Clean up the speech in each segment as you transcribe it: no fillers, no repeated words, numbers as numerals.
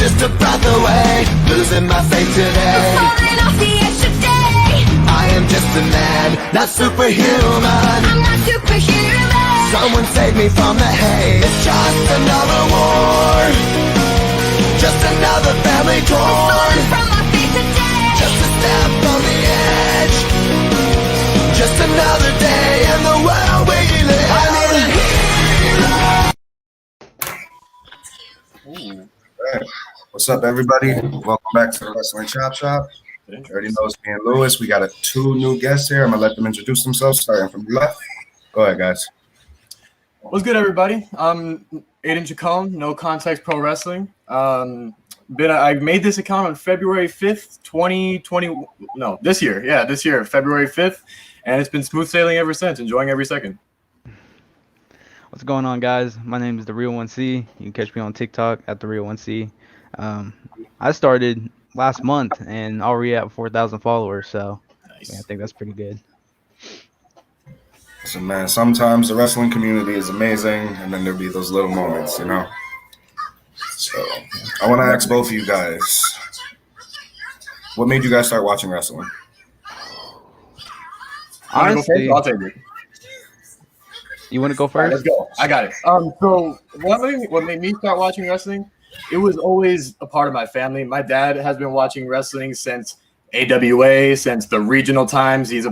just a breath away, losing my faith today. Falling off the edge today. I am just a man, not superhuman. I'm not superhuman. Someone save me from the hate. It's just another war, just another family torn. Falling from my feet today. Just a step on the edge, just another day in the world we live. I need a hero. Right. What's up, everybody? Welcome back to the Wrestling Chop Shop. You already know it's me and Lewis. We got two new guests here. I'm gonna let them introduce themselves, starting from the left. Go ahead, guys. What's good, everybody? I'm Aiden Chacon, No Context Pro Wrestling. I made this account on February 5th, 2020. No, this year. Yeah, this year, February 5th. And it's been smooth sailing ever since, enjoying every second. What's going on, guys? My name is The Real 1C. You can catch me on TikTok at The Real 1C. I started last month and already at 4,000 followers, so Nice. yeah, I think that's pretty good. So, man, sometimes the wrestling community is amazing, and then there'll be those little moments, you know? So, I want to ask both of you guys, what made you guys start watching wrestling? Honestly, I'll take it. you want to go All right, first? let's go. I got it. So what made me start watching wrestling? It was always a part of my family. My dad has been watching wrestling since AWA, since the regional times. His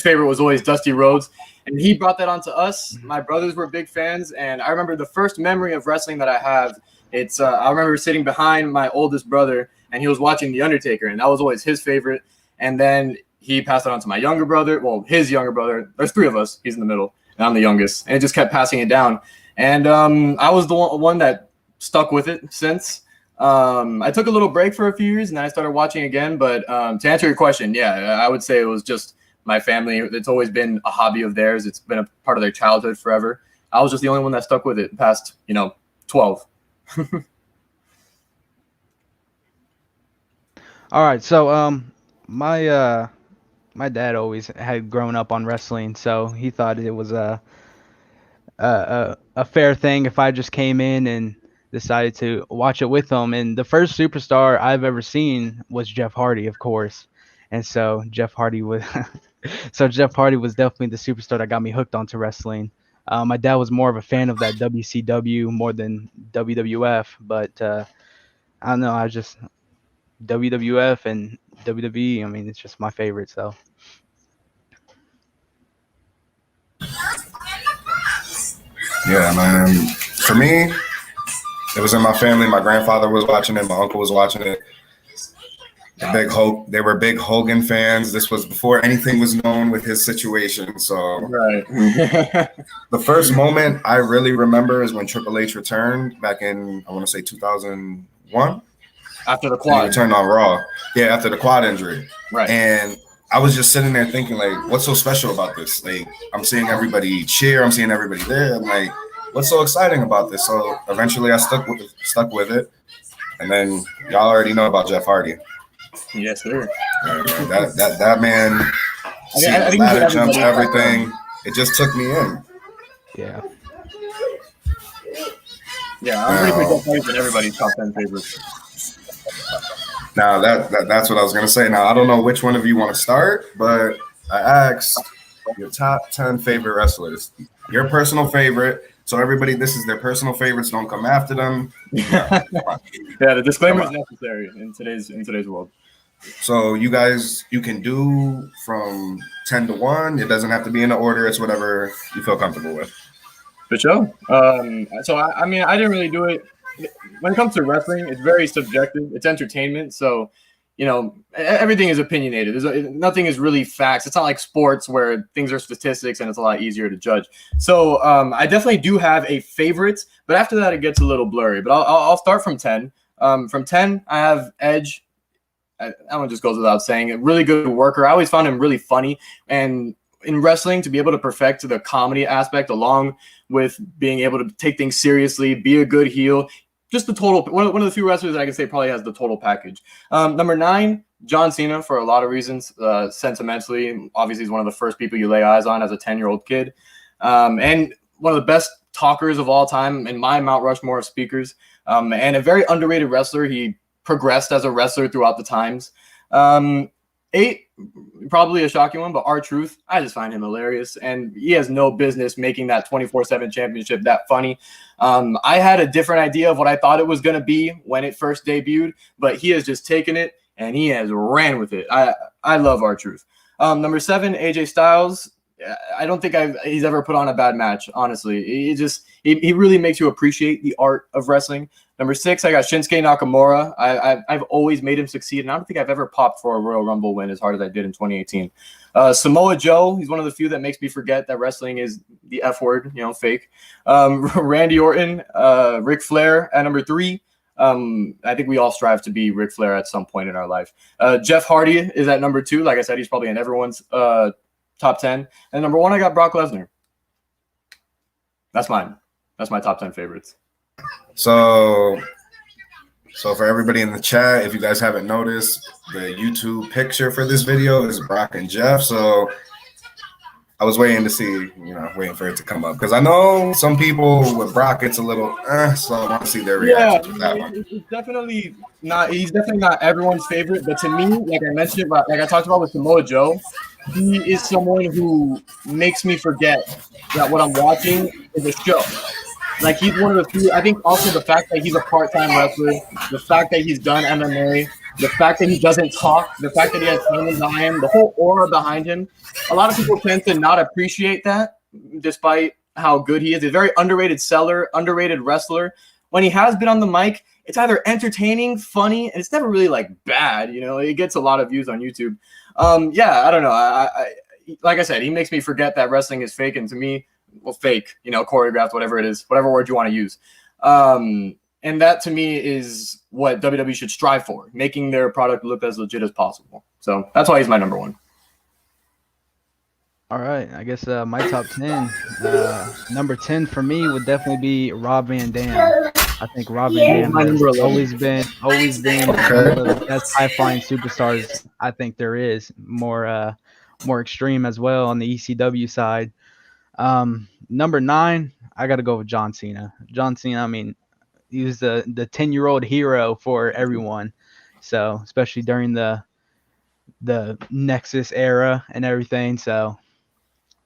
favorite was always Dusty Rhodes, and he brought that onto us. My brothers were big fans, and I remember the first memory of wrestling that I have. I remember sitting behind my oldest brother, and he was watching The Undertaker, and that was always his favorite. And then he passed it on to my younger brother. Well, his younger brother. There's three of us. He's in the middle, and I'm the youngest. And it just kept passing it down. And I was the one that stuck with it since. I took a little break for a few years, and then I started watching again. But to answer your question, yeah, I would say it was just my family. It's always been a hobby of theirs. It's been a part of their childhood forever. I was just the only one that stuck with it past, 12. All right, so my dad always had grown up on wrestling, so he thought it was a fair thing if I just came in and decided to watch it with him. And the first superstar I've ever seen was Jeff Hardy, of course. And so Jeff Hardy was definitely the superstar that got me hooked onto wrestling. My dad was more of a fan of that WCW more than WWF, but I don't know, I just WWF and WWE, I mean, it's just my favorite, so. Yeah, man. For me, it was in my family. My grandfather was watching it. My uncle was watching it. They were big Hogan fans. This was before anything was known with his situation. So Right. the first moment I really remember is when Triple H returned back in, I want to say 2001. After the He quad. returned on Raw. Yeah, after the quad injury. Right. And I was just sitting there thinking, like, what's so special about this? Like, I'm seeing everybody cheer. I'm seeing everybody there. I'm like, what's so exciting about this? So eventually I stuck with it. And then y'all already know about Jeff Hardy. Yes, sir. That man, I think ladder jumps, everybody- everything. It just took me in. Yeah. Yeah, I'm pretty sure Jeff Hardy's been everybody's top 10 favorites. Now that's what I was gonna say. Now I don't know which one of you want to start, but I asked your top 10 favorite wrestlers, your personal favorite. So everybody, this is their personal favorites. Don't come after them. Yeah, the disclaimer is necessary in today's world. So you guys, you can do from 10 to 1. It doesn't have to be in the order. It's whatever you feel comfortable with. For sure. So I mean, I didn't really do it. When it comes to wrestling, it's very subjective. It's entertainment, so everything is opinionated. Nothing is really facts. It's not like sports where things are statistics and it's a lot easier to judge. So I definitely do have a favorite, but after that it gets a little blurry. But I'll start from 10. From 10, I have Edge. That one just goes without saying. A really good worker. I always found him really funny, and in wrestling, to be able to perfect the comedy aspect along with being able to take things seriously, be a good heel. Just the total, one of the few wrestlers that I can say probably has the total package. Number 9, John Cena, for a lot of reasons. Sentimentally, obviously, he's one of the first people you lay eyes on as a 10-year-old kid. And one of the best talkers of all time in my Mount Rushmore of speakers. and a very underrated wrestler. He progressed as a wrestler throughout the times. 8, probably a shocking one, but R-Truth, I just find him hilarious, and he has no business making that 24/7 championship that funny. I had a different idea of what I thought it was going to be when it first debuted, but he has just taken it and he has ran with it. I love R-Truth. Number 7, AJ Styles. I don't think he's ever put on a bad match, honestly. He really makes you appreciate the art of wrestling. Number 6, I got Shinsuke Nakamura. I've always made him succeed, and I don't think I've ever popped for a Royal Rumble win as hard as I did in 2018. Samoa Joe, he's one of the few that makes me forget that wrestling is the F word, fake. Randy Orton, Ric Flair at number 3. I think we all strive to be Ric Flair at some point in our life. Jeff Hardy is at number 2. Like I said, he's probably in everyone's top 10. And number 1, I got Brock Lesnar. That's mine. That's my top 10 favorites. So for everybody in the chat, if you guys haven't noticed, the YouTube picture for this video is Brock and Jeff. So I was waiting to see, waiting for it to come up, because I know some people with Brock, it's a little, so I want to see their reaction to that one. He's definitely not everyone's favorite, but to me, like I mentioned, like I talked about with Samoa Joe, he is someone who makes me forget that what I'm watching is a show. Like, he's one of the few. I think also the fact that he's a part-time wrestler, the fact that he's done MMA, the fact that he doesn't talk, the fact that he has Heyman behind him, the whole aura behind him. A lot of people tend to not appreciate that, despite how good he is. He's a very underrated seller, underrated wrestler. When he has been on the mic, it's either entertaining, funny, and it's never really like bad. It gets a lot of views on YouTube. I don't know. I like I said, he makes me forget that wrestling is fake, and to me, well, fake, choreographed, whatever it is, whatever word you want to use. And that to me is what WWE should strive for, making their product look as legit as possible. So that's why he's my number 1. All right, I guess my top 10. Number 10 for me would definitely be Rob Van Dam. I think Rob Van Dam has always been one of the best high-flying superstars I think there is. More extreme as well on the ECW side. Number 9, I got to go with John Cena. John Cena, I mean, he was the 10-year-old hero for everyone. So especially during the Nexus era and everything. So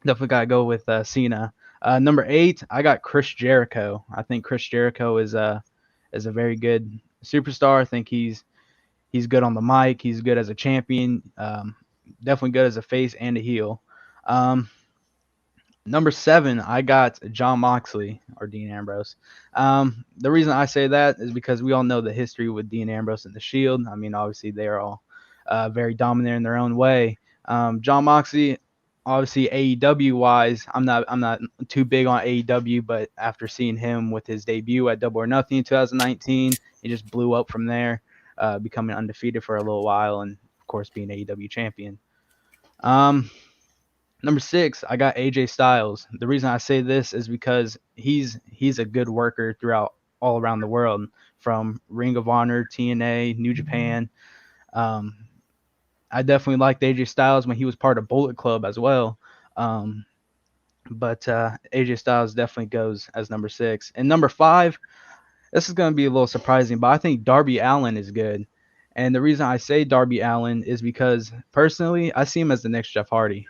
definitely got to go with Cena. Number 8, I got Chris Jericho. I think Chris Jericho is a very good superstar. I think he's good on the mic. He's good as a champion. Definitely good as a face and a heel. Number 7, I got Jon Moxley or Dean Ambrose. The reason I say that is because we all know the history with Dean Ambrose and the Shield. I mean, obviously they are all very dominant in their own way. Jon Moxley, obviously AEW wise, I'm not too big on AEW, but after seeing him with his debut at Double or Nothing in 2019, he just blew up from there, becoming undefeated for a little while, and of course being AEW champion. Number 6, I got AJ Styles. The reason I say this is because he's a good worker throughout all around the world, from Ring of Honor, TNA, New Japan. I definitely liked AJ Styles when he was part of Bullet Club as well. But AJ Styles definitely goes as number 6. And number 5, this is going to be a little surprising, but I think Darby Allin is good. And the reason I say Darby Allin is because personally, I see him as the next Jeff Hardy.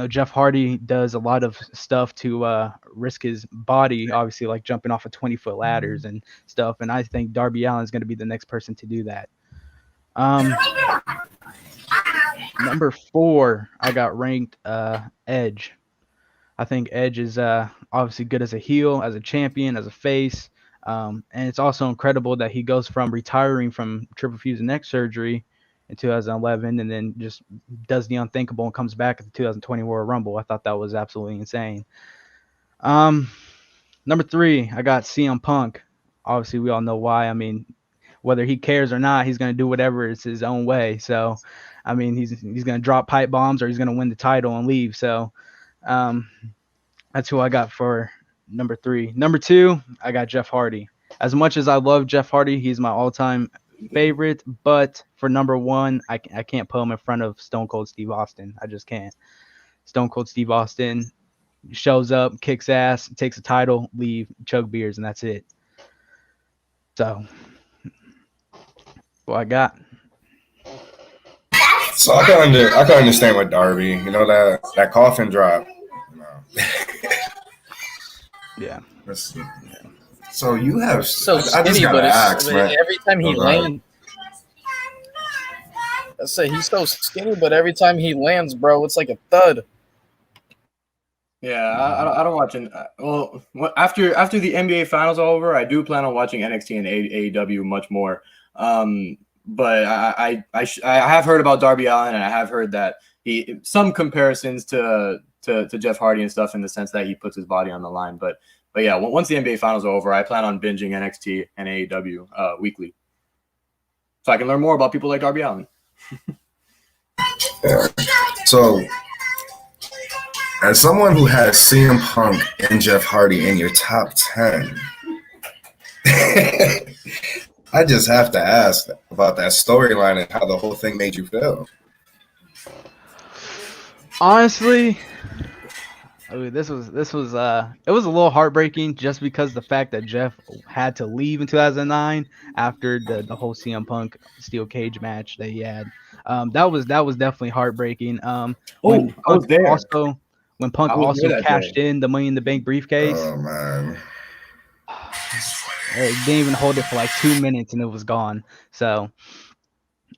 Jeff Hardy does a lot of stuff to risk his body, obviously, like jumping off of 20-foot ladders and stuff. And I think Darby Allin is going to be the next person to do that. Number 4, I got ranked Edge. I think Edge is obviously good as a heel, as a champion, as a face. And it's also incredible that he goes from retiring from triple fusion neck surgery in 2011 and then just does the unthinkable and comes back at the 2020 Royal Rumble. I thought that was absolutely insane. Number 3, I got CM Punk. Obviously, we all know why. I mean, whether he cares or not, he's going to do whatever. It's his own way. So, I mean, he's going to drop pipe bombs or he's going to win the title and leave. So, that's who I got for number 3. Number 2, I got Jeff Hardy. As much as I love Jeff Hardy, he's my all-time favorite. But for number 1, I can't put him in front of Stone Cold Steve Austin. I just can't. Stone Cold Steve Austin, shows up, kicks ass, takes a title, leave, chug beers, and that's it. So, what I got. So I can understand with Darby. You know that coffin drop. You know. Yeah. Let's see. So you have So I just skinny, gotta but ask, man. every time he lands, I say he's so skinny, but every time he lands, bro, it's like a thud. Yeah, I don't watch it. Well, after the NBA finals are over, I do plan on watching NXT and AEW much more. But I have heard about Darby Allin, and I have heard that some comparisons to Jeff Hardy and stuff in the sense that he puts his body on the line. But yeah, once the NBA finals are over, I plan on binging NXT and AEW weekly, so I can learn more about people like Darby Allin. Yeah. So, as someone who has CM Punk and Jeff Hardy in your top 10, I just have to ask about that storyline and how the whole thing made you feel. Honestly, this was it was a little heartbreaking just because the fact that Jeff had to leave in 2009 after the whole CM Punk steel cage match that he had. That was definitely heartbreaking. I was there. When Punk I was also there that cashed day. in the Money in the Bank briefcase, Oh man. it didn't even hold it for like 2 minutes and it was gone. So,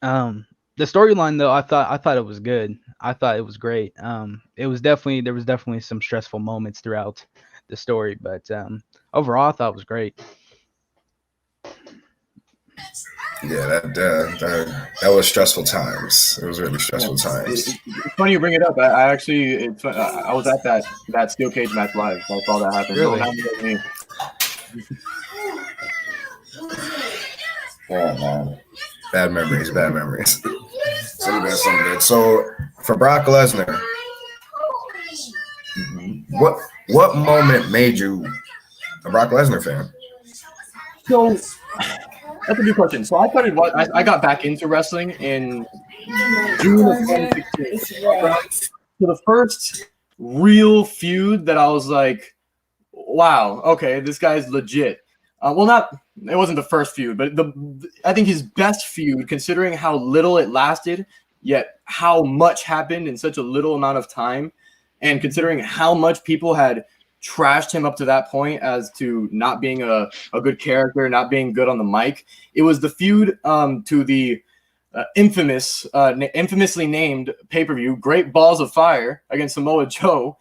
the storyline though, I thought it was good. I thought it was great. There was definitely some stressful moments throughout the story, but overall, I thought it was great. Yeah, that was stressful times. It was really stressful times. It's funny you bring it up. I was at that steel cage match live. So I saw that happen. Really? Don't have me. Oh man. Bad memories. Some good. So for Brock Lesnar, what moment made you a Brock Lesnar fan? So that's a good question. So I got back into wrestling in June of 2016. So the first real feud that I was like, wow, okay, this guy's legit. It wasn't the first feud, but I think his best feud, considering how little it lasted, yet how much happened in such a little amount of time, and considering how much people had trashed him up to that point as to not being a good character, not being good on the mic. It was the feud to the infamously named pay-per-view, Great Balls of Fire against Samoa Joe.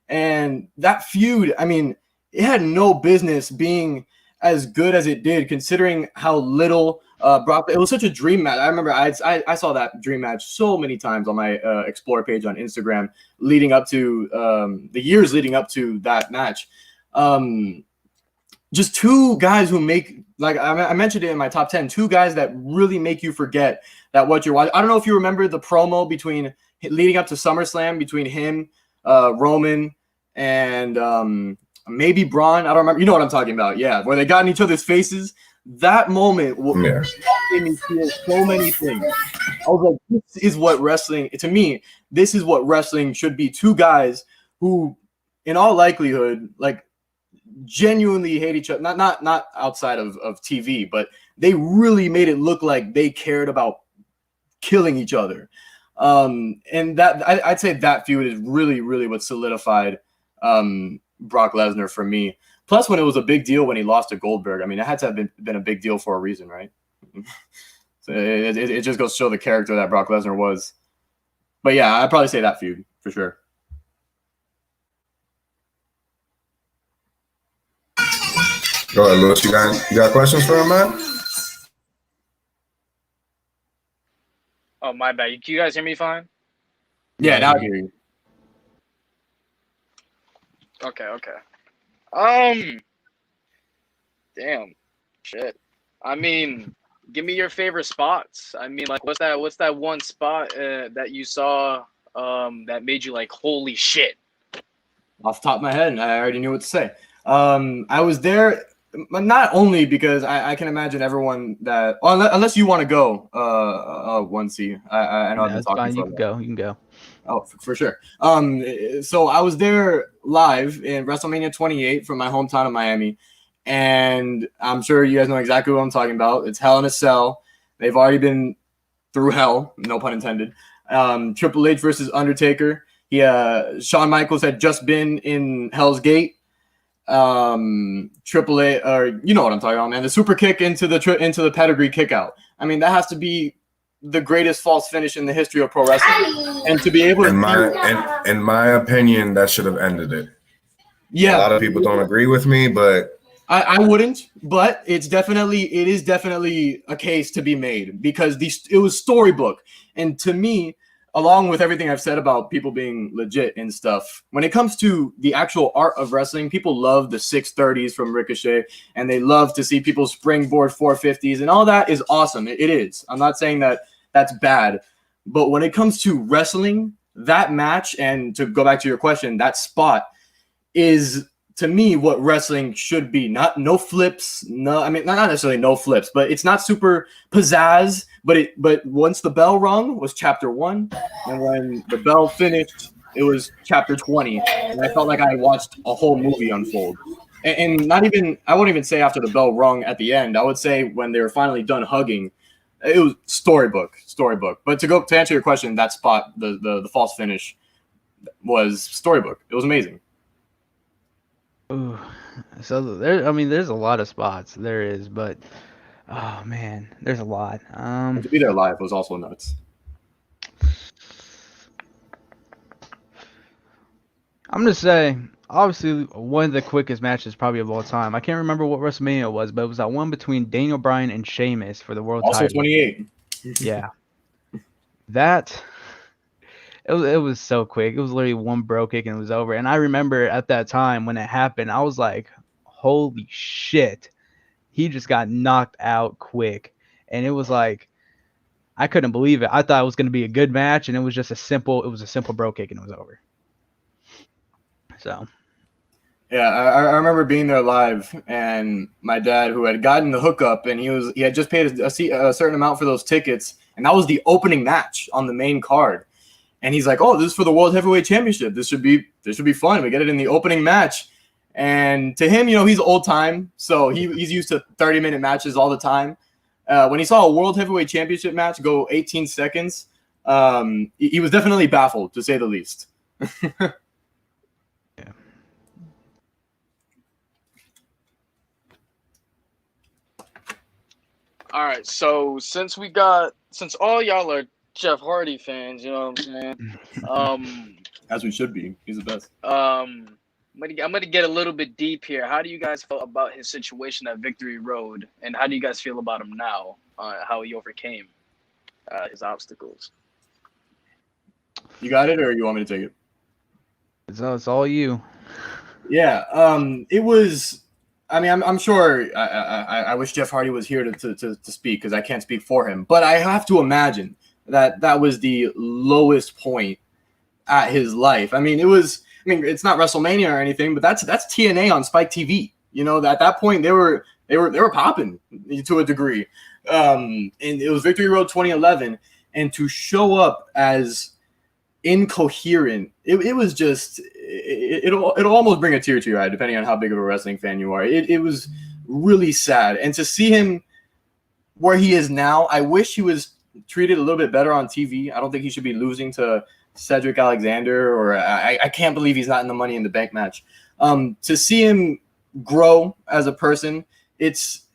And that feud, I mean, it had no business being as good as it did, considering how little Brock. It was such a dream match. I remember I saw that dream match so many times on my Explore page on Instagram, leading up to the years leading up to that match. Just two guys who make, like I mentioned it in my top 10, two guys that really make you forget that what you're watching. I don't know if you remember the promo leading up to SummerSlam between him, Roman, and maybe Braun. I don't remember. You know what I'm talking about. Yeah, where they got in each other's faces. That moment made me feel so many things. I was like, this is what wrestling, to me, this is what wrestling should be. Two guys who, in all likelihood, like genuinely hate each other. Not outside of TV, but they really made it look like they cared about killing each other. And that I'd say that feud is really, really what solidified Brock Lesnar for me. Plus, when it was a big deal when he lost to Goldberg, I mean, it had to have been a big deal for a reason, right? So it just goes to show the character that Brock Lesnar was. But yeah, I'd probably say that feud for sure. Go ahead, Lewis. You got questions for him, man? Oh, my bad. Can you guys hear me fine? Yeah, now I hear you. Okay. Damn. Shit. I mean, give me your favorite spots. I mean, like, what's that one spot that you saw that made you like, holy shit? Off the top of my head, I already knew what to say. I was there not only because I can imagine everyone that unless you want to go 1C. I know I've been That's talking fine. for You a can while. go. You can go. Oh, for sure. So I was there live in WrestleMania 28 from my hometown of Miami, and I'm sure you guys know exactly what I'm talking about. It's Hell in a Cell. They've already been through hell, no pun intended. Triple H versus Undertaker. Shawn Michaels had just been in Hell's Gate. Triple H, or you know what I'm talking about, man. The super kick into the pedigree kick out. I mean, that has to be the greatest false finish in the history of pro wrestling. And to be able to In my opinion, that should have ended it. yeah, A lot of people don't agree with me, but I wouldn't, but it is definitely a case to be made because it was storybook. And to me, along with everything I've said about people being legit and stuff, when it comes to the actual art of wrestling, people love the 630s from Ricochet, and they love to see people springboard 450s, and all that is awesome. It is. I'm not saying that that's bad, but when it comes to wrestling, that match, and to go back to your question, that spot is to me what wrestling should be. No flips, not necessarily no flips, but it's not super pizzazz. But once the bell rung was chapter 1, and when the bell finished, it was chapter 20, and I felt like I watched a whole movie unfold. And not even, I wouldn't even say after the bell rung at the end. I would say when they were finally done hugging, it was storybook. But to answer your question, that spot, the false finish, was storybook. It was amazing. Ooh. So there's a lot of spots. There is, but oh man, there's a lot. And to be there live was also nuts. I'm gonna say, obviously, one of the quickest matches probably of all time. I can't remember what WrestleMania it was, but it was that one between Daniel Bryan and Sheamus for the world Also title. 28. Yeah, that it was so quick. It was literally one bro kick and it was over. And I remember at that time when it happened, I was like, "Holy shit!" He just got knocked out quick, and it was like I couldn't believe it. I thought it was gonna be a good match, and it was a simple bro kick and it was over. So. Yeah, I remember being there live, and my dad, who had gotten the hookup, and he had just paid a certain amount for those tickets, and that was the opening match on the main card. And he's like, "Oh, this is for the World Heavyweight Championship. This should be fun. We get it in the opening match." And to him, he's old time, so he's used to 30-minute matches all the time. When he saw a World Heavyweight Championship match go 18 seconds, he was definitely baffled, to say the least. Yeah. All right, so since all y'all are Jeff Hardy fans, you know what I'm saying? As we should be. He's the best. I'm gonna get a little bit deep here. How do you guys feel about his situation at Victory Road, and how do you guys feel about him now? How he overcame his obstacles? You got it, or you want me to take it? It's all you. Yeah, it was. I mean, I'm sure. I wish Jeff Hardy was here to speak because I can't speak for him. But I have to imagine that was the lowest point at his life. I mean, it was. I mean, it's not WrestleMania or anything, but that's TNA on Spike TV. At that point they were popping to a degree. And it was Victory Road 2011, and to show up as incoherent, it was just it'll almost bring a tear to your eye depending on how big of a wrestling fan you are. It was really sad, and to see him where he is now, I wish he was treated a little bit better on TV. I don't think he should be losing to Cedric Alexander, or I can't believe he's not in the Money in the Bank match. To see him grow as a person, it's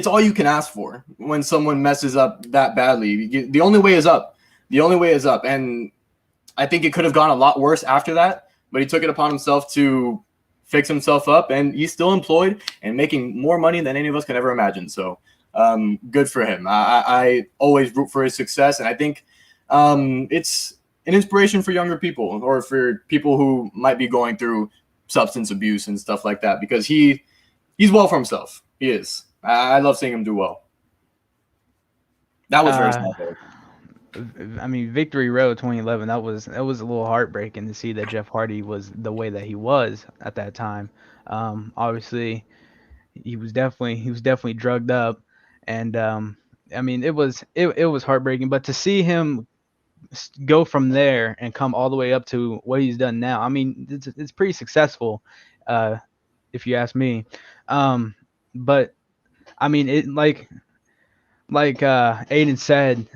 all you can ask for when someone messes up that badly. The only way is up. And I think it could have gone a lot worse after that, but he took it upon himself to fix himself up, and he's still employed and making more money than any of us could ever imagine. So good for him. I always root for his success, and I think it's an inspiration for younger people, or for people who might be going through substance abuse and stuff like that, because he's well for himself. He is. I love seeing him do well. That was very small. I mean, Victory Road 2011. That was a little heartbreaking to see that Jeff Hardy was the way that he was at that time. Obviously, he was definitely drugged up, and I mean it was heartbreaking. But to see him go from there and come all the way up to what he's done now, I mean it's pretty successful, if you ask me. But I mean it like Aiden said.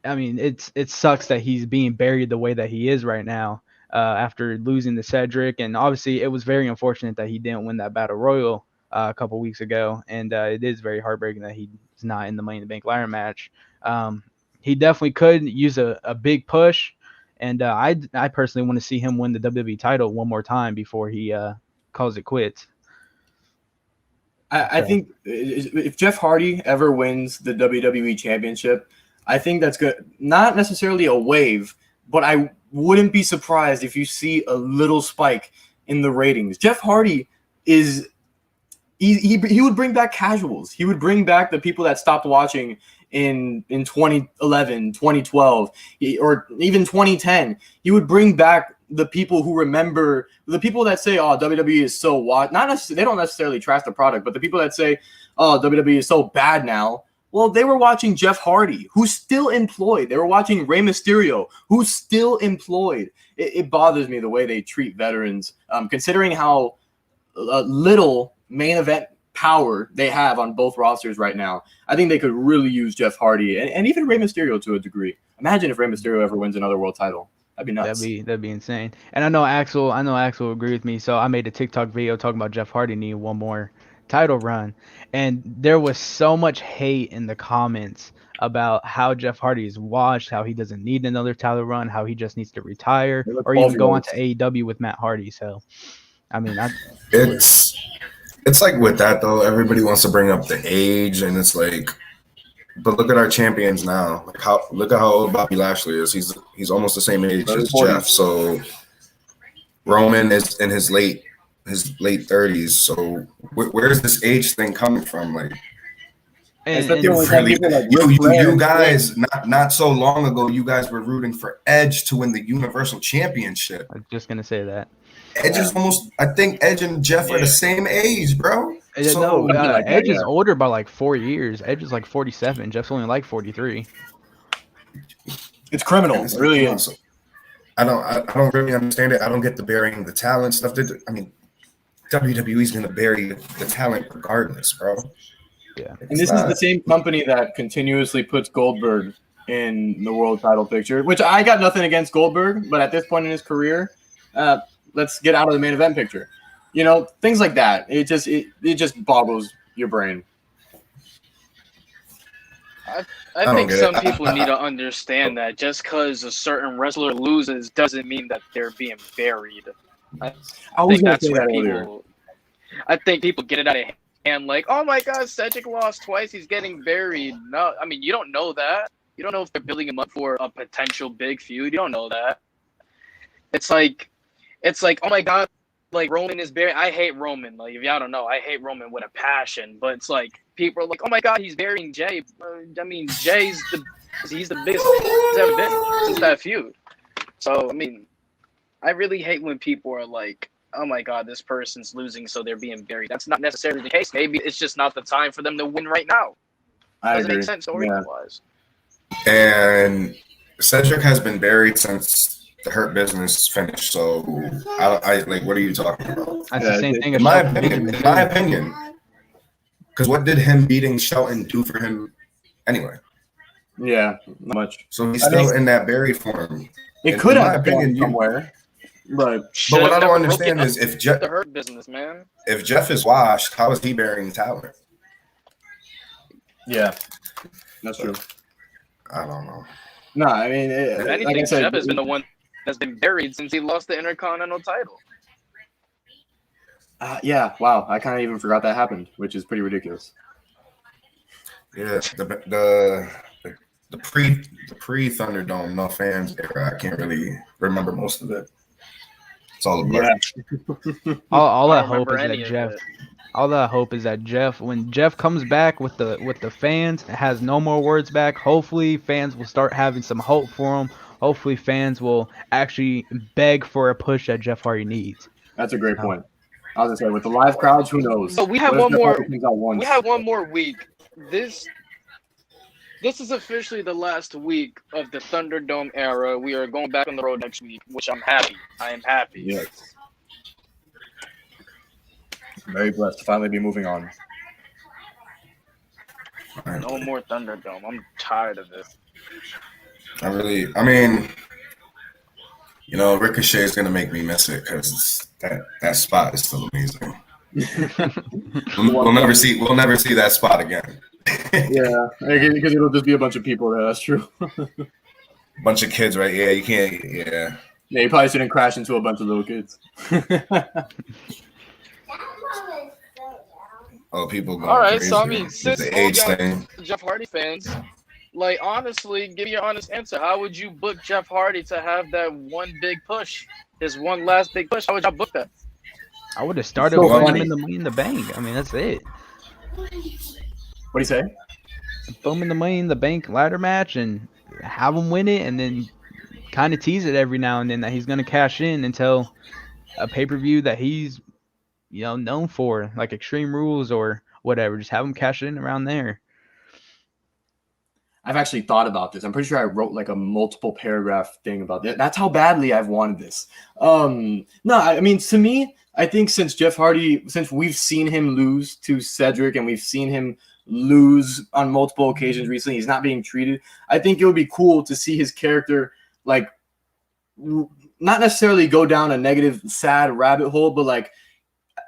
I mean, it sucks that he's being buried the way that he is right now, after losing to Cedric, and obviously it was very unfortunate that he didn't win that battle royal a couple weeks ago, and it is very heartbreaking that he's not in the Money in the Bank ladder match. He definitely could use a big push, and I personally want to see him win the WWE title one more time before he calls it quits. I think if Jeff Hardy ever wins the WWE Championship, I think that's good. Not necessarily a wave, but I wouldn't be surprised if you see a little spike in the ratings. Jeff Hardy is he would bring back casuals. He would bring back the people that stopped watching in 2011, 2012, or even 2010. He would bring back the people who remember, the people that say, "Oh, WWE is so what?" Not necessarily, they don't necessarily trash the product, but the people that say, "Oh, WWE is so bad now." Well, they were watching Jeff Hardy, who's still employed. They were watching Rey Mysterio, who's still employed. It bothers me the way they treat veterans, considering how little main event power they have on both rosters right now. I think they could really use Jeff Hardy and even Rey Mysterio to a degree. Imagine if Rey Mysterio ever wins another world title. That'd be nuts. That'd be insane. And I know Axel will agree with me. So I made a TikTok video talking about Jeff Hardy needing one more title run, and there was so much hate in the comments about how Jeff Hardy is washed, how he doesn't need another title run, how he just needs to retire or even go on to AEW with Matt Hardy. So, I mean, it's like with that though, everybody wants to bring up the age, and it's like, but look at our champions now. Like look at how old Bobby Lashley is. He's almost the same age as Jeff. So Roman is in his late 30s. So where's this age thing coming from? Like, you guys not so long ago, you guys were rooting for Edge to win the Universal Championship. I'm just gonna say that. Edge is almost. I think Edge and Jeff are the same age, bro. So, Edge is older by like 4 years. Edge is like 47. Jeff's only like 43. It's criminal. It really is. I don't really understand it. I don't get the burying the talent stuff. I mean, WWE's gonna bury the talent regardless, bro. Yeah. And this is the same company that continuously puts Goldberg in the world title picture, which I got nothing against Goldberg, but at this point in his career, let's get out of the main event picture. You know, things like that. It just boggles your brain. I think some people need to understand that just because a certain wrestler loses doesn't mean that they're being buried. I think that's where people. I think people get it out of hand, like, oh my God, Cedric lost twice, he's getting buried. No, I mean, you don't know that. You don't know if they're building him up for a potential big feud. You don't know that. It's like, oh my God, like Roman is buried. I hate Roman. Like, if y'all don't know, I hate Roman with a passion. But it's like people are like, oh my God, he's burying Jay. I mean, he's the biggest he's ever been since that feud. So I mean, I really hate when people are like, oh my God, this person's losing, so they're being buried. That's not necessarily the case. Maybe it's just not the time for them to win right now. Doesn't make sense story-wise. And Cedric has been buried since the Hurt Business finished. So I like, what are you talking about? That's the same thing. In my opinion, because what did him beating Shelton do for him anyway? Yeah, not much. So he's still in that buried form. It could have been somewhere. But what I don't understand is if Jeff, the Hurt Business, man. If Jeff is washed, how is he burying talent? Yeah, that's true. I don't know. No, I mean, if anything, like Jeff has been the one that's been buried since he lost the Intercontinental title. Yeah, wow, I kind of even forgot that happened, which is pretty ridiculous. Yeah, the pre Thunderdome, no fans era. I can't really remember most of it. It's all a blur. Yeah. all I hope is that Jeff. All that I hope is that Jeff, when Jeff comes back with the fans, has no more words back. Hopefully, fans will start having some hope for him. Hopefully, fans will actually beg for a push that Jeff Hardy needs. That's a great point. I was gonna say with the live crowds, who knows? So we have What if one Jeff more. Hardy comes out once? We have one more week. This is officially the last week of the Thunderdome era. We are going back on the road next week, which I'm happy. I am happy. Yes. Very blessed to finally be moving on. No more Thunderdome. I'm tired of this. I mean, you know, Ricochet is gonna make me miss it because that spot is still amazing. we'll never see that spot again. Yeah, because it'll just be a bunch of people there. That's true. Bunch of kids, right? Yeah, you can't. Yeah. Yeah, you probably shouldn't crash into a bunch of little kids. Oh, people going All right, crazy. so I mean, It's since the all age y'all thing. Jeff Hardy fans, like honestly, give me your honest answer. How would you book Jeff Hardy to have that one big push, his one last big push? How would y'all book that? I would have started So with him funny. in the Money in the Bank. I mean, that's it. What do you say? Throw him in the Money in the Bank ladder match and have him win it, and then kind of tease it every now and then that he's gonna cash in until a pay-per-view that he's, you know, known for, like Extreme Rules or whatever. Just have him cash it in around there. I've actually thought about this. I'm pretty sure I wrote like a multiple paragraph thing about that. That's how badly I've wanted this. No, I mean, to me, I think since we've seen him lose to Cedric and we've seen him lose on multiple occasions recently, he's not being treated. I think it would be cool to see his character, like, not necessarily go down a negative, sad rabbit hole, but like,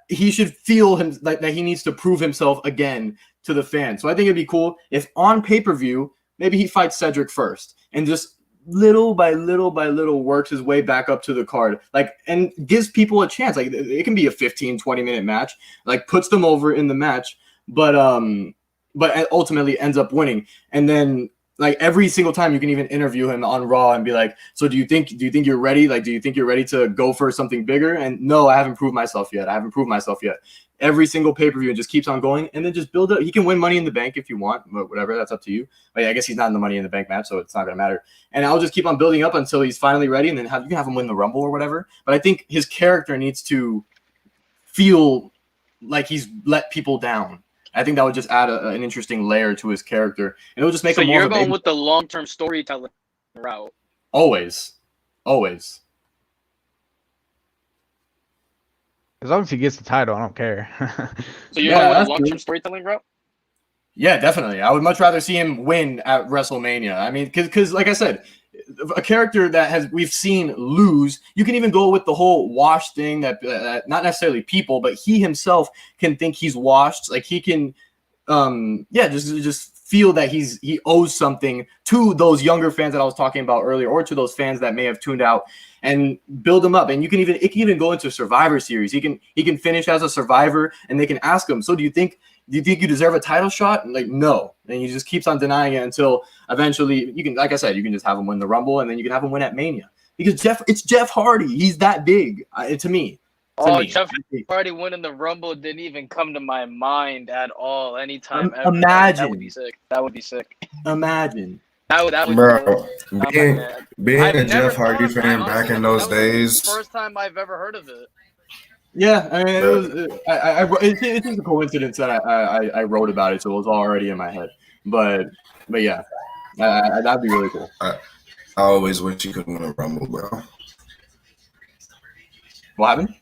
he should feel him like that he needs to prove himself again to the fans. So I think it'd be cool if on pay-per-view, maybe he fights Cedric first and just little by little by little works his way back up to the card, like, and gives people a chance. Like, it can be a 15-20 minute match, like puts them over in the match, but ultimately ends up winning. And then like every single time you can even interview him on Raw and be like, so do you think you're ready? Like, do you think you're ready to go for something bigger? And no, I haven't proved myself yet. Every single pay-per-view, just keeps on going, and then just build up. He can win Money in the Bank if you want, but whatever, that's up to you. But yeah, I guess he's not in the Money in the Bank match, so it's not going to matter. And I'll just keep on building up until he's finally ready, and then you can have him win the Rumble or whatever. But I think his character needs to feel like he's let people down. I think that would just add an interesting layer to his character, and it'll just make So him more you're of a going baby. with the long-term storytelling route. Always. As long as he gets the title, I don't care. So you're Yeah, going with that's the long-term true. storytelling route? Yeah, definitely. I would much rather see him win at WrestleMania. I mean, because like I said, a character that we've seen lose, you can even go with the whole wash thing that not necessarily people, but he himself can think he's washed. Like he can, just feel that he owes something to those younger fans that I was talking about earlier, or to those fans that may have tuned out, and build them up. And it can even go into Survivor Series. He can finish as a survivor, and they can ask him, so do you think you deserve a title shot? And like, no. And he just keeps on denying it until eventually you can, like I said, you can just have him win the Rumble, and then you can have him win at Mania, because it's Jeff Hardy. He's that big to me. Jeff Hardy winning the Rumble didn't even come to my mind at all. Anytime ever. Imagine. That would be sick. That would be sick. Imagine. That would Bro, being I've a never Jeff Hardy thought of fan that. back in Honestly, those that was days. the first time I've ever heard of it. Yeah, I mean, it's just a coincidence that I wrote about it, so it was already in my head. But yeah, that'd be really cool. I always wish you could win a Rumble, bro. What happened?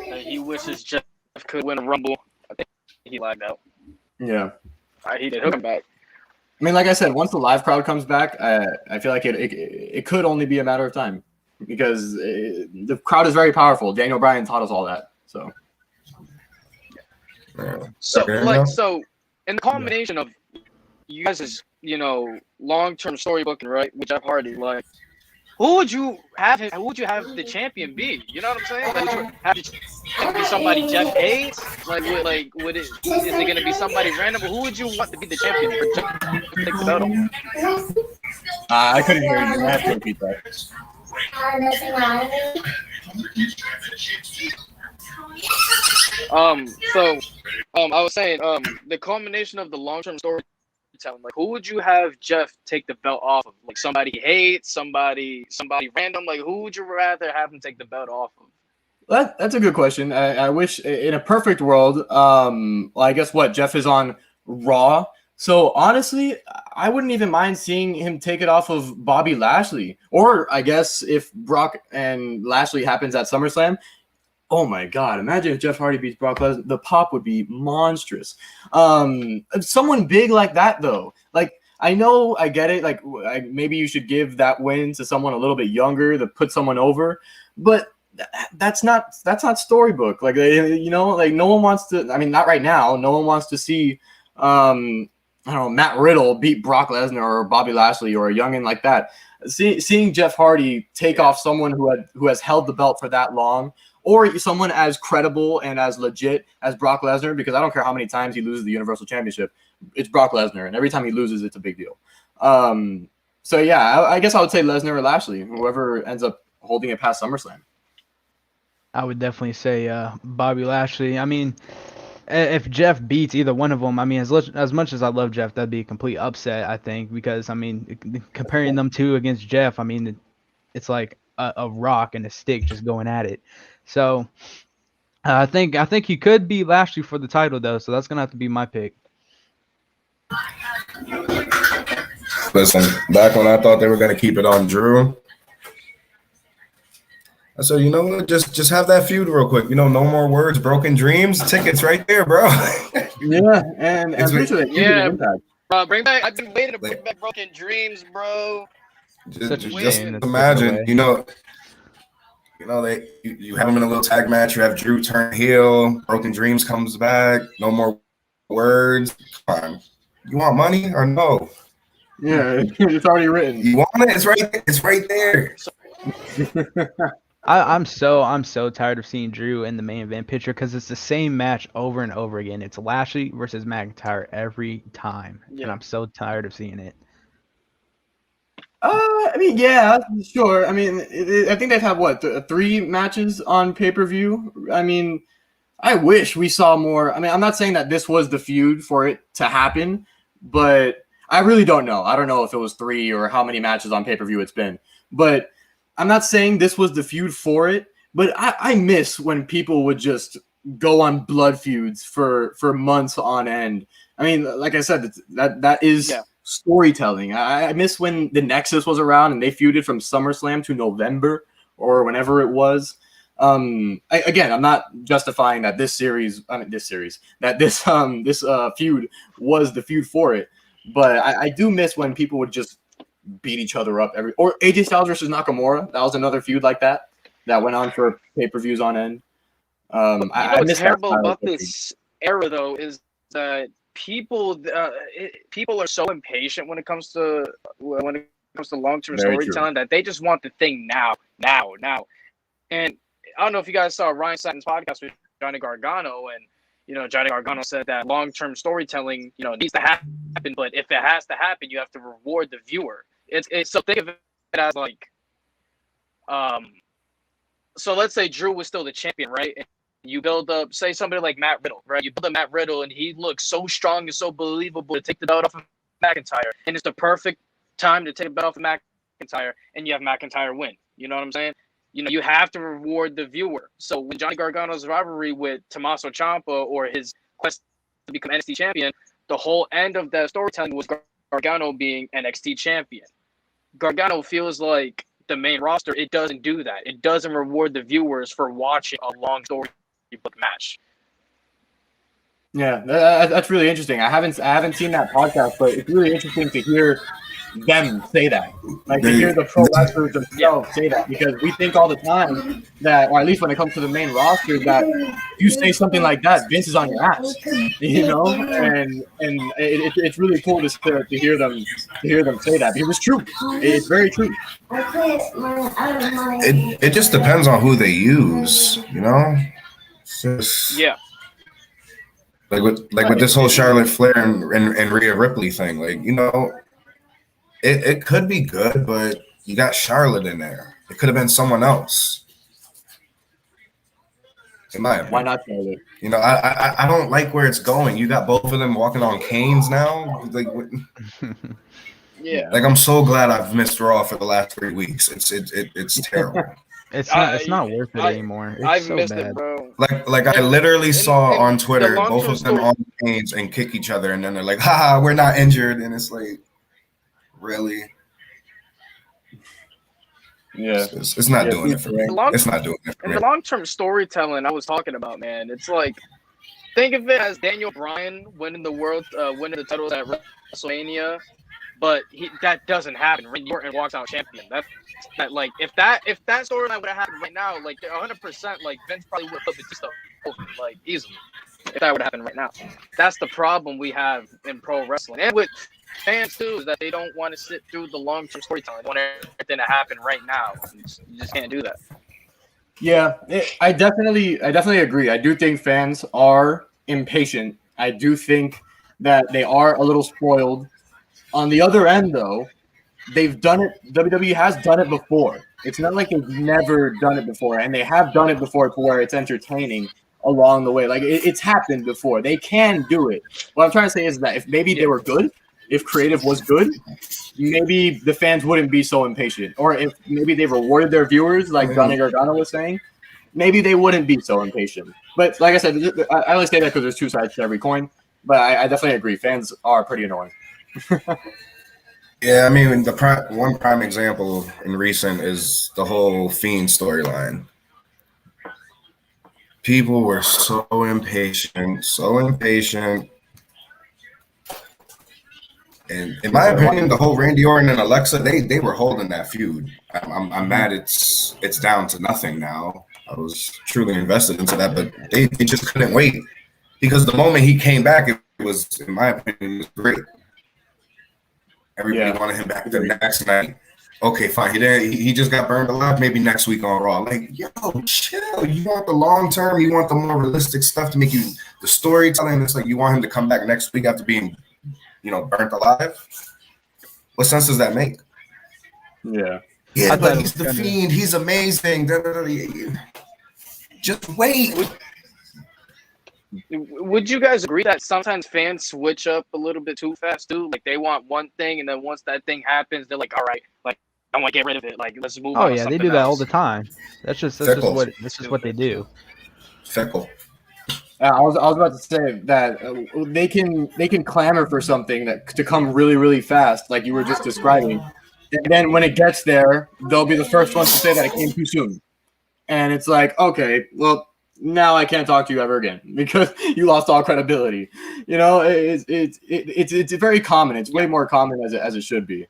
He wishes Jeff could win a Rumble. I think he lagged out. Yeah. He did. He'll come back. I mean, like I said, once the live crowd comes back, I feel like it could only be a matter of time, because the crowd is very powerful. Daniel Bryan taught us all that. So. So in the combination of you guys' long-term story booking, right, with Jeff Hardy, like, who would you have the champion be? You know what I'm saying? Like, would you have the champion be somebody Jeff hates? Like, is it gonna be somebody random? Who would you want to be the champion for Jeff to take the title? I couldn't hear you. I have to repeat that. I was saying, the culmination of the long-term story storytelling, like who would you have Jeff take the belt off of? Like somebody he hates, somebody random. Like who would you rather have him take the belt off of? That's a good question. I wish in a perfect world, well, I guess what Jeff is on Raw. So honestly, I wouldn't even mind seeing him take it off of Bobby Lashley. Or I guess if Brock and Lashley happens at SummerSlam, oh my God, imagine if Jeff Hardy beats Brock Lesnar. The pop would be monstrous. Someone big like that, though. Like, I know, I get it. Like, maybe you should give that win to someone a little bit younger to put someone over. But that's not storybook. Like, you know, like no one wants to. I mean, not right now. No one wants to see, I don't know, Matt Riddle beat Brock Lesnar or Bobby Lashley or a youngin like that. Seeing Jeff Hardy take off someone who has held the belt for that long, or someone as credible and as legit as Brock Lesnar, because I don't care how many times he loses the Universal Championship, it's Brock Lesnar, and every time he loses, it's a big deal. So yeah, I guess I would say Lesnar or Lashley, whoever ends up holding it past SummerSlam. I would definitely say Bobby Lashley. I mean, if Jeff beats either one of them, I mean, as much as I love Jeff, that'd be a complete upset, I think, because, I mean, comparing them two against Jeff, I mean, it's like a rock and a stick just going at it. So I think he could beat Lashley for the title, though, so that's going to have to be my pick. Listen, back when I thought they were going to keep it on Drew, I said, you know what, just have that feud real quick. You know, no more words, broken dreams, tickets right there, bro. Yeah, and bring back. I've been waiting to bring back Broken Dreams, bro. Just imagine, you know, you have them in a little tag match. You have Drew turn heel, Broken Dreams comes back, no more words. Come on. You want money or no? Yeah, it's already written. You want it? It's right there. I'm so tired of seeing Drew in the main event picture because it's the same match over and over again. It's Lashley versus McIntyre every time, and I'm so tired of seeing it. I mean, yeah, sure. I mean, I think they've had 3 matches on pay-per-view. I mean, I wish we saw more. I mean, I'm not saying that this was the feud for it to happen, but I really don't know. I don't know if it was 3 or how many matches on pay-per-view it's been, but I'm not saying this was the feud for it, but I miss when people would just go on blood feuds for months on end. I mean, like I said, that is storytelling. I miss when the Nexus was around and they feuded from SummerSlam to November or whenever it was. Again, I'm not justifying that this feud was the feud for it, but I do miss when people would just beat each other up or AJ Styles versus Nakamura. That was another feud like that went on for pay-per-views on end. What's terrible about this era though is that people are so impatient when it comes to long-term storytelling that they just want the thing now. And I don't know if you guys saw Ryan Satin's podcast with Johnny Gargano, and you know, Johnny Gargano said that long-term storytelling, you know, needs to happen, but if it has to happen, you have to reward the viewer. It's so think of it as like, so let's say Drew was still the champion, right? And you build up, say somebody like Matt Riddle, right? You build up Matt Riddle, and he looks so strong and so believable to take the belt off of McIntyre, and it's the perfect time to take the belt off of McIntyre, and you have McIntyre win. You know what I'm saying? You know, you have to reward the viewer. So when Johnny Gargano's rivalry with Tommaso Ciampa or his quest to become NXT champion, the whole end of that storytelling was Gargano being NXT champion. Gargano feels like the main roster, it doesn't do that. It doesn't reward the viewers for watching a long storybook match. Yeah, that's really interesting. I haven't seen that podcast, but it's really interesting to hear them say that. Like to hear the pro wrestlers themselves say that, because we think all the time that, or at least when it comes to the main roster, that if you say something like that, Vince is on your ass, you know. And it's really cool to hear them say that, because it's true. It's very true. It just depends on who they use, you know. Like with this whole Charlotte Flair and Rhea Ripley thing, like, you know. It could be good, but you got Charlotte in there. It could have been someone else. In my opinion. Why not Charlotte? You know, I don't like where it's going. You got both of them walking on canes now. Yeah. Like I'm so glad I've missed Raw for the last 3 weeks. It's terrible. It's not worth it anymore. It's I've so missed bad. it, bro. Like I literally saw and on the Twitter long-term both of them story- on canes and kick each other, and then they're like, "Ha, we're not injured," and it's like, really? Yeah. It's not doing it for me. It's not doing it for And me. the long-term storytelling I was talking about, man, it's like, think of it as Daniel Bryan winning the titles at WrestleMania, but that doesn't happen. Randy Orton walks out champion. That like if that storyline would have happened right now, like 100%, like Vince probably would have put Batista over, like easily. If that would happen right now, that's the problem we have in pro wrestling, and with fans too, is that they don't want to sit through the long-term storytelling. They want everything to happen right now. You just can't do that. Yeah, I definitely agree. I do think fans are impatient. I do think that they are a little spoiled. On the other end, though, they've done it. WWE has done it before. It's not like they've never done it before, and they have done it before to where it's entertaining along the way. Like it's happened before. They can do it. What I'm trying to say is that if maybe they were good, if creative was good, maybe the fans wouldn't be so impatient. Or if maybe they rewarded their viewers, like Johnny Gargano was saying, maybe they wouldn't be so impatient. But like I said, I only say that because there's two sides to every coin. But I definitely agree. Fans are pretty annoying. Yeah, I mean, one prime example in recent is the whole Fiend storyline. People were so impatient. And in my opinion, the whole Randy Orton and Alexa, they were holding that feud. I'm mad it's down to nothing now. I was truly invested into that, but they just couldn't wait. Because the moment he came back, it was, in my opinion, it was great. Everybody wanted him back the next night. Okay, fine. He just got burned alive. Maybe next week on Raw. Like, yo, chill. You want the long term. You want the more realistic stuff to make you the storytelling. It's like you want him to come back next week after being, burnt alive. What sense does that make? Yeah. Yeah, but he's the Fiend. He's amazing. Just wait. Would you guys agree that sometimes fans switch up a little bit too fast too? Like they want one thing, and then once that thing happens, they're like, "All right, like I want to get rid of it. Like let's move on." Oh yeah, they do that all the time. That's just what they do. Fickle. I was about to say that they can clamor for something to come really, really fast, like you were just describing, and then when it gets there, they'll be the first ones to say that it came too soon, and it's like, okay, well. Now I can't talk to you ever again because you lost all credibility. It's very common. It's way more common as it should be.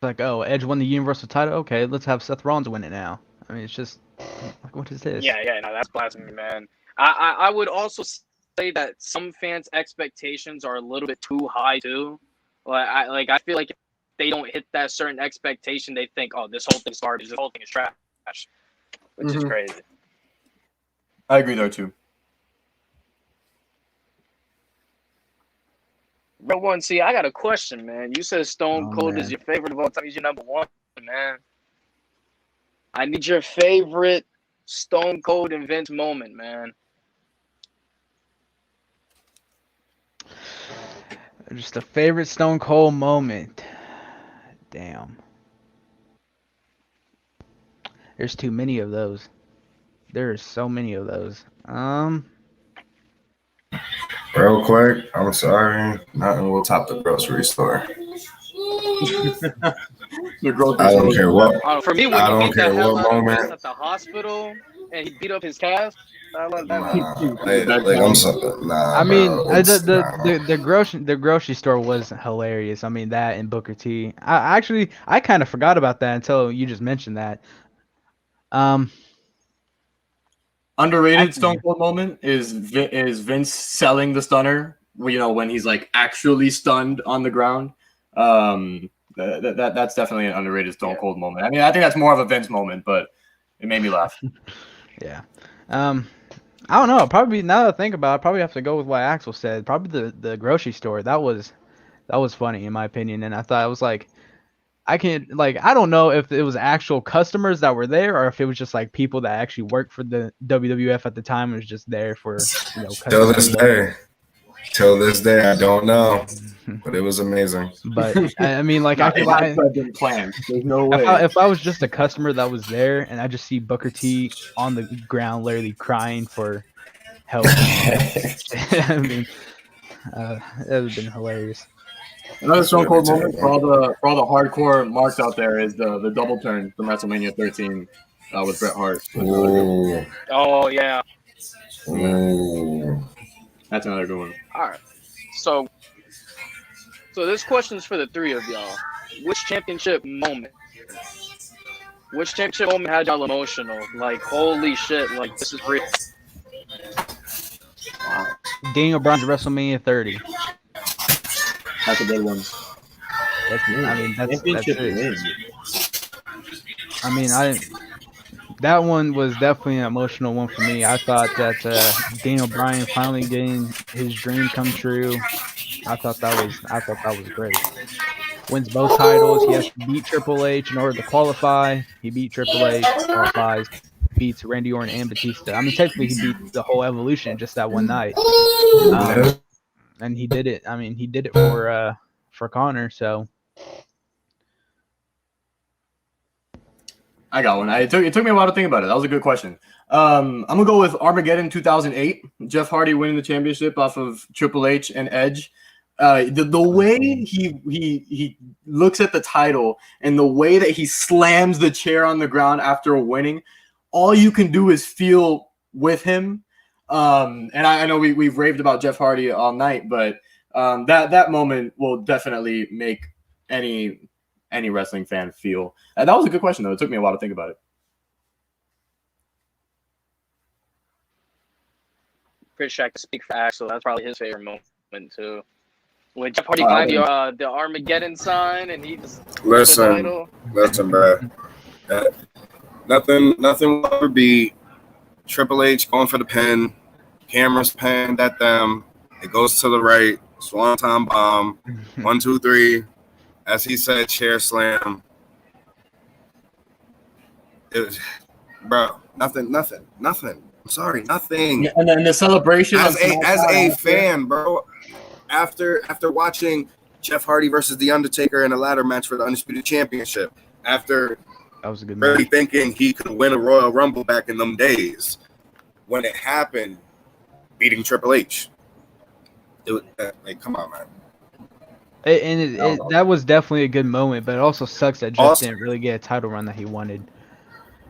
Like, oh, Edge won the Universal title. Okay, let's have Seth Rollins win it now. I mean, it's just like, what is this? Yeah, no, that's blasphemy, man. I would also say that some fans' expectations are a little bit too high too. I feel like if they don't hit that certain expectation, they think, oh, this whole thing's garbage. This whole thing is trash, which is crazy. I agree there too. Real one, see, I got a question, man. You said Stone Cold is your favorite of all time. He's your number one, man. I need your favorite Stone Cold and Vince moment, man. Just a favorite Stone Cold moment. Damn. There's too many of those. There's so many of those. Real quick, I'm sorry. Nothing will top the grocery store. The grocery I don't store. care what. For me, when I you don't beat the care hell what out of moment. Vince at the hospital and he beat up his cast, I love that. I'm sorry. Nah, I mean, bro, the grocery store was hilarious. I mean, that and Booker T. I kind of forgot about that until you just mentioned that. Underrated Stone Cold moment is Vince selling the stunner. When he's like actually stunned on the ground. That's definitely an underrated Stone Cold moment. I mean, I think that's more of a Vince moment, but it made me laugh. Yeah. I don't know. Probably now that I think about it, I probably have to go with what Axel said. Probably the grocery store. That was funny in my opinion, and I thought it was like I can't like I don't know if it was actual customers that were there or if it was just like people that actually worked for the WWF at the time and was just there for Till this customers. day. Till this day, I don't know, but it was amazing. But I mean, like I It can. had to have been planned. There's no way. If I was just a customer that was there and I just see Booker T on the ground, literally crying for help, I mean, it would have been hilarious. Another Stone Cold moment for all the hardcore marks out there is the double turn from WrestleMania 13 with Bret Hart. Ooh. Oh yeah. Ooh. That's another good one. All right. So this question's for the three of y'all. Which championship moment had y'all emotional? Like, holy shit! Like, this is real. Daniel Bryan's WrestleMania 30. That's a good one. That's Championship it. win. I mean, that one was definitely an emotional one for me. I thought that Daniel Bryan finally getting his dream come true. I thought that was great. Wins both titles. He has to beat Triple H in order to qualify. He beat Triple H, qualifies, beats Randy Orton and Batista. I mean, technically he beat the whole Evolution in just that one night. And he did it. I mean, he did it for Connor. So I got one. It took me a while to think about it. That was a good question. I'm gonna go with Armageddon 2008. Jeff Hardy winning the championship off of Triple H and Edge. The way he looks at the title and the way that he slams the chair on the ground after winning, all you can do is feel with him. And I know we've raved about Jeff Hardy all night, but that moment will definitely make any wrestling fan feel. That was a good question, though. It took me a while to think about it. Pretty sure I can speak for Axel. That's probably his favorite moment too. When Jeff Hardy climbed the Armageddon sign and he just Listen, bro. Nothing will ever be Triple H going for the pin. Cameras panned at them. It goes to the right. Swanton bomb. 1, 2, 3. As he said, chair slam. It was, bro. Nothing. I'm sorry, nothing. And then the celebration as a fan, bro. After watching Jeff Hardy versus The Undertaker in a ladder match for the Undisputed Championship, after that was a good really match. thinking he could win a Royal Rumble back in them days, when it happened, beating Triple H, it was like, come on, man. That was definitely a good moment, but it also sucks that Jeff didn't really get a title run that he wanted.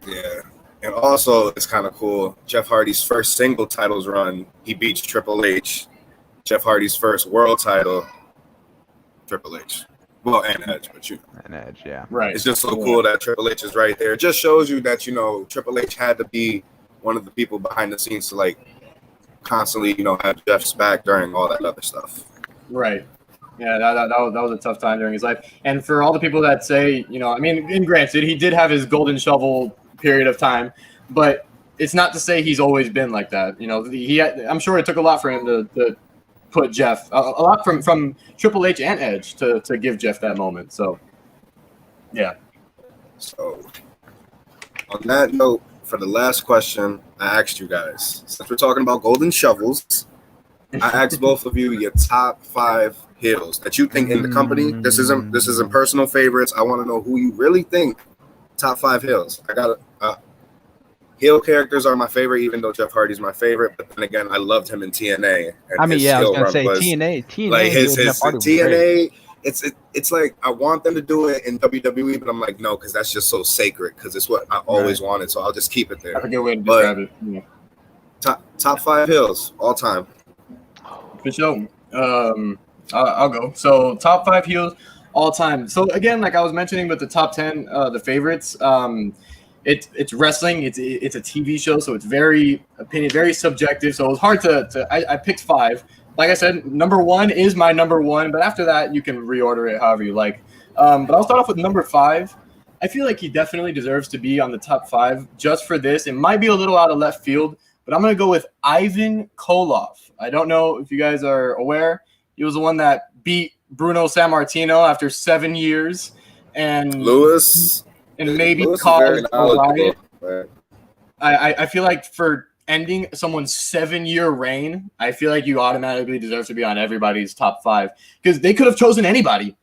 Yeah. And also, it's kind of cool. Jeff Hardy's first single titles run, he beats Triple H. Jeff Hardy's first world title, Triple H. Well, and Edge, but And Edge, yeah. Right. It's just so cool that Triple H is right there. It just shows you that, Triple H had to be one of the people behind the scenes to, like, constantly, have Jeff's back during all that other stuff. Right. Yeah, that was a tough time during his life. And for all the people that say, I mean, and granted, he did have his golden shovel period of time, but it's not to say he's always been like that. I'm sure it took a lot for him to put Jeff, a lot from Triple H and Edge to give Jeff that moment. So, yeah. So, on that note, for the last question, I asked you guys, since we're talking about golden shovels, I asked both of you your top 5 heels that you think in the company. This isn't personal favorites. I want to know who you really think top 5 heels. I got heel characters are my favorite, even though Jeff Hardy's my favorite. But then again, I loved him in TNA. And I was gonna say TNA. Like his TNA. It's like I want them to do it in WWE, but I'm like, no, because that's just so sacred. Because it's what I always wanted, so I'll just keep it there. That's a good way to describe it. Yeah. Top 5 heels all time. For sure. I'll go. So top 5 heels all time. So again, like I was mentioning with the top 10, the favorites. It's wrestling. It's a TV show, so it's very subjective. So it was hard to I picked 5. Like I said, number 1 is my number 1, but after that you can reorder it however you like. But I'll start off with number 5. I feel like he definitely deserves to be on the top 5 just for this. It might be a little out of left field, but I'm gonna go with Ivan Koloff. I don't know if you guys are aware. He was the one that beat Bruno Sammartino after 7 years. and Lewis maybe Lewis is cause very a riot. knowledgeable, but I feel like for ending someone's 7-year reign, I feel like you automatically deserve to be on everybody's top 5 because they could have chosen anybody.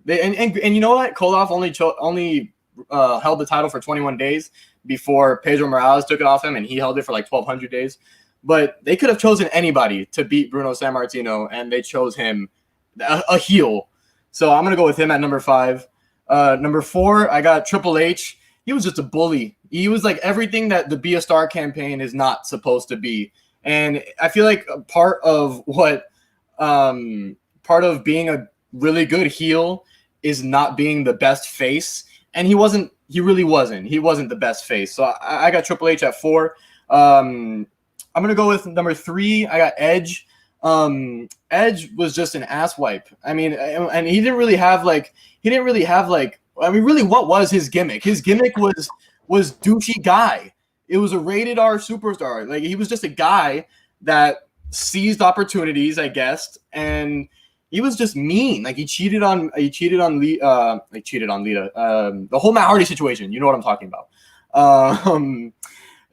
And you know what? Koloff only held the title for 21 days before Pedro Morales took it off him, and he held it for like 1,200 days. But they could have chosen anybody to beat Bruno Sammartino, and they chose him, a heel. So I'm gonna go with him at number 5. Number 4, I got Triple H. He was just a bully. He was like everything that the Be a Star campaign is not supposed to be. And I feel like part of being a really good heel is not being the best face. And he really wasn't the best face. So I got Triple H at 4. I'm going to go with number 3. I got Edge. Edge was just an asswipe. I mean, and he didn't really have really, what was his gimmick? His gimmick was douchey guy. It was a rated R superstar. Like, he was just a guy that seized opportunities, I guess, and he was just mean. Like, he cheated on Lita. The whole Matt Hardy situation. You know what I'm talking about.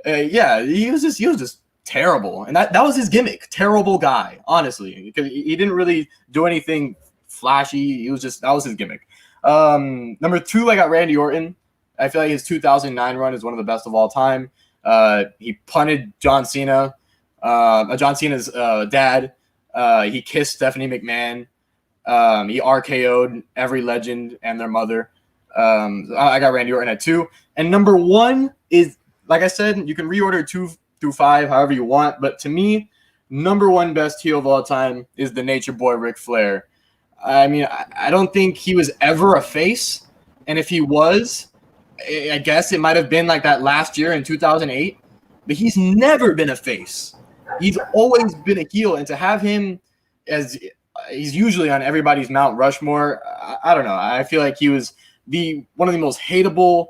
Yeah, he was just terrible, and that was his gimmick. Terrible guy, honestly, because he didn't really do anything flashy. That was his gimmick. Number 2, I got Randy Orton. I feel like his 2009 run is one of the best of all time. He punted John Cena, John Cena's dad. He kissed Stephanie McMahon. He RKO'd every legend and their mother. I got Randy Orton at 2. And number 1 is, like I said, you can reorder 2 through 5 however you want. But to me, number 1 best heel of all time is the Nature Boy Ric Flair. I mean, I don't think he was ever a face. And if he was, I guess it might have been like that last year in 2008. But he's never been a face. He's always been a heel. And to have him as he's usually on everybody's Mount Rushmore, I don't know. I feel like he was one of the most hateable,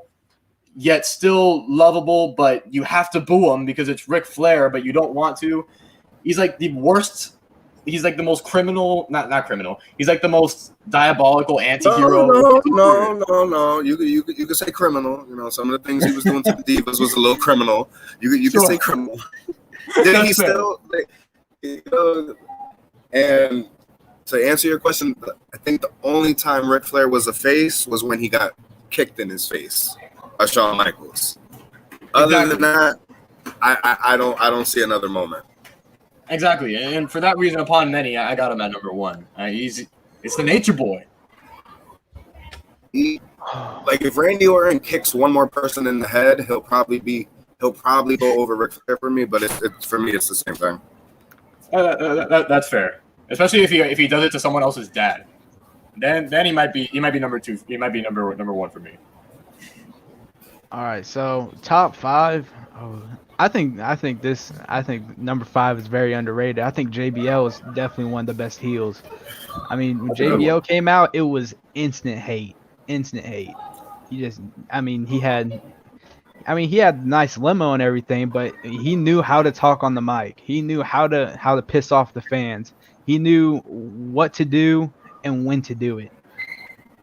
yet still lovable, but you have to boo him because it's Ric Flair, but you don't want to. He's like the worst. He's like the most criminal, not criminal. He's like the most diabolical anti-hero. No. You could say criminal. You know, some of the things he was doing to the Divas was a little criminal. You could say criminal. Then he still, and to answer your question, I think the only time Ric Flair was a face was when he got kicked in his face by Shawn Michaels. Other than that, I don't see another moment. Exactly, and for that reason, upon many, I got him at number 1. It's the Nature Boy. Like, if Randy Orton kicks one more person in the head, he'll probably go over Ric Flair for me. But for me, it's the same thing. That's fair, especially if he does it to someone else's dad. Then he might be number 2. He might be number 1 for me. All right, so top 5. Oh, I think number 5 is very underrated. I think JBL is definitely one of the best heels. I mean, when JBL came out, it was instant hate. He had nice limo and everything, but he knew how to talk on the mic. He knew how to piss off the fans. He knew what to do and when to do it.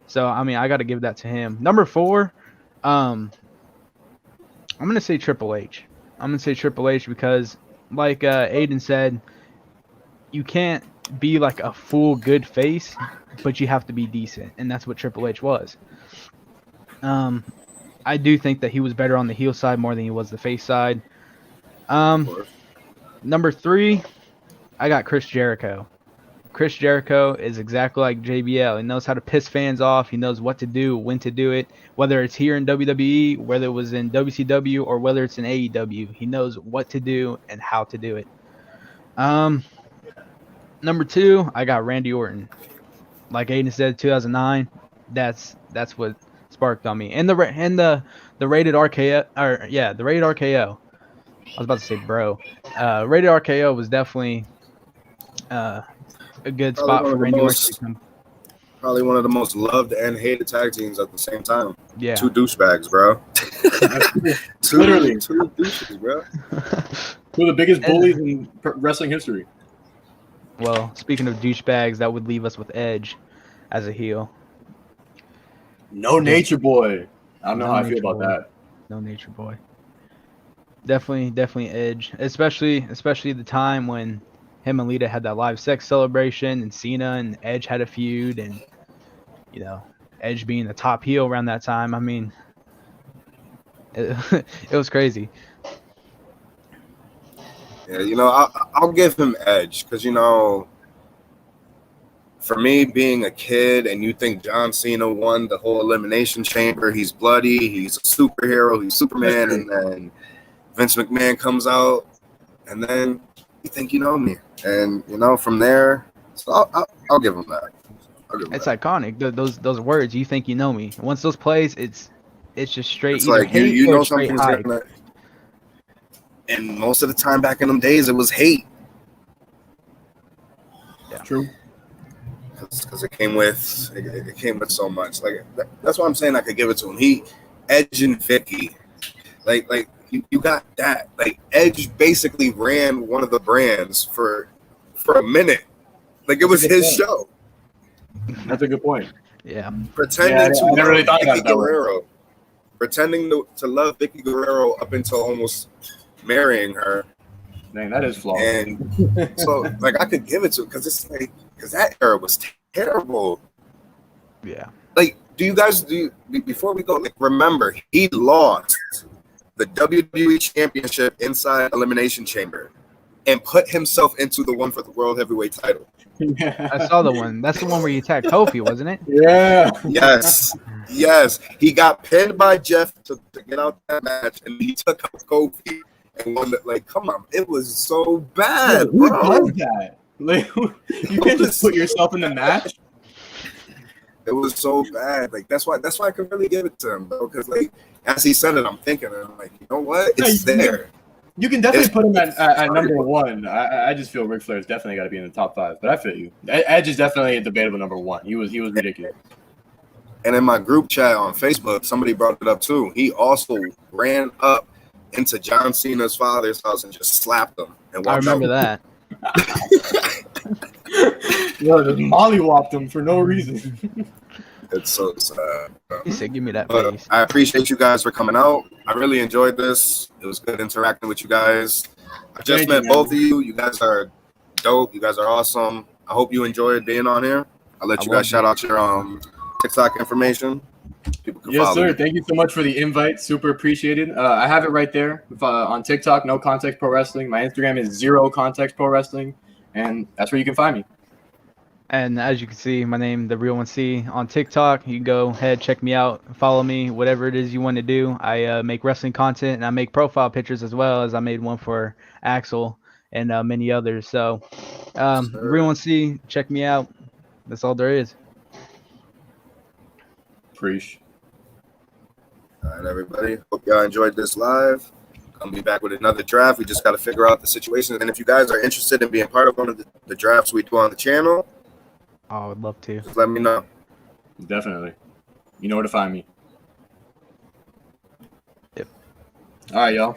So, I mean, I got to give that to him. Number 4, I'm going to say Triple H. Because, like Aiden said, you can't be like a full good face, but you have to be decent, and that's what Triple H was. I do think that he was better on the heel side more than he was the face side. Number 3, I got Chris Jericho. Chris Jericho is exactly like JBL. He knows how to piss fans off. He knows what to do, when to do it, whether it's here in WWE, whether it was in WCW, or whether it's in AEW. He knows what to do and how to do it. Number 2, I got Randy Orton. Like Aiden said, 2009. That's what sparked on me. And the rated RKO, the rated RKO. I was about to say bro. Rated RKO was definitely a good spot for Randy Orton. Probably one of the most loved and hated tag teams at the same time. Yeah. 2 douchebags, bro. Literally. 2 douches, bro. 2 of the biggest bullies in wrestling history. Well, speaking of douchebags, that would leave us with Edge as a heel. No Nature Boy. I don't know No how I feel Nature about Boy. that. No Nature Boy. Definitely Edge, especially the time when him and Lita had that live sex celebration, and Cena and Edge had a feud, and you know, Edge being the top heel around that time. I mean, it, it was crazy. Yeah, I'll give him edge because for me being a kid and you think John Cena won the whole Elimination Chamber, he's bloody, he's a superhero, he's Superman, and then Vince McMahon comes out, and then you think you know me, and from there, so I'll give him that. It's iconic. Those words, you think you know me. Once those plays, it's just straight. It's Either like hate you or know straight something's hype. gonna. And most of the time back in them days, it was hate. Yeah. True. Because it came with so much. Like that's why I'm saying I could give it to him. Edge and Vicky, like you got that. Like Edge basically ran one of the brands for a minute. Like it was his show. That's a good point. Yeah. Pretending to I never really love thought about Vicky it that way. Guerrero. Pretending to love Vicky Guerrero up until almost marrying her. Dang, that is flawed. And so, like, I could give it to because it's like, because that era was terrible. Yeah. Like, before we go, like, remember, he lost the WWE Championship inside Elimination Chamber and put himself into the one for the World Heavyweight title. I saw the one. That's the one where you attacked Kofi, wasn't it? Yeah. Yes. He got pinned by Jeff to get out that match, and he took out Kofi and won it. Like, come on, it was so bad, Who bro. does that? Like, you can't just put yourself in the match. It was so bad. Like that's why I could really give it to him, bro. Because like as he said it, I'm thinking, and I'm like, you know what? It's there. You can definitely put him at number one. I just feel Ric Flair's definitely got to be in the top 5. But I feel you. Edge is definitely a debatable number 1. He was ridiculous. And in my group chat on Facebook, somebody brought it up too. He also ran up into John Cena's father's house and just slapped him. And I remember that. Yeah, just mollywopped him for no reason. It's so sad. He said, "Give me that But face." I appreciate you guys for coming out. I really enjoyed this. It was good interacting with you guys. I just Thank met you, man. both of you. You guys are dope. You guys are awesome. I hope you enjoyed being on here. I'll let you guys shout out your TikTok information. People can Yes, follow sir. you. Thank you so much for the invite. Super appreciated. I have it right there on TikTok, No Context Pro Wrestling. My Instagram is 0 Context Pro Wrestling, and that's where you can find me. And as you can see, my name, The Real One C, on TikTok. You can go ahead, check me out, follow me, whatever it is you want to do. I make wrestling content, and I make profile pictures as well, as I made one for Axel and many others. So, Real One C, check me out. That's all there is. Preach. All right, everybody. Hope y'all enjoyed this live. I'll be back with another draft. We just got to figure out the situation. And if you guys are interested in being part of one of the drafts we do on the channel, I would love to. just let me know. Definitely. You know where to find me. Yep. All right, y'all.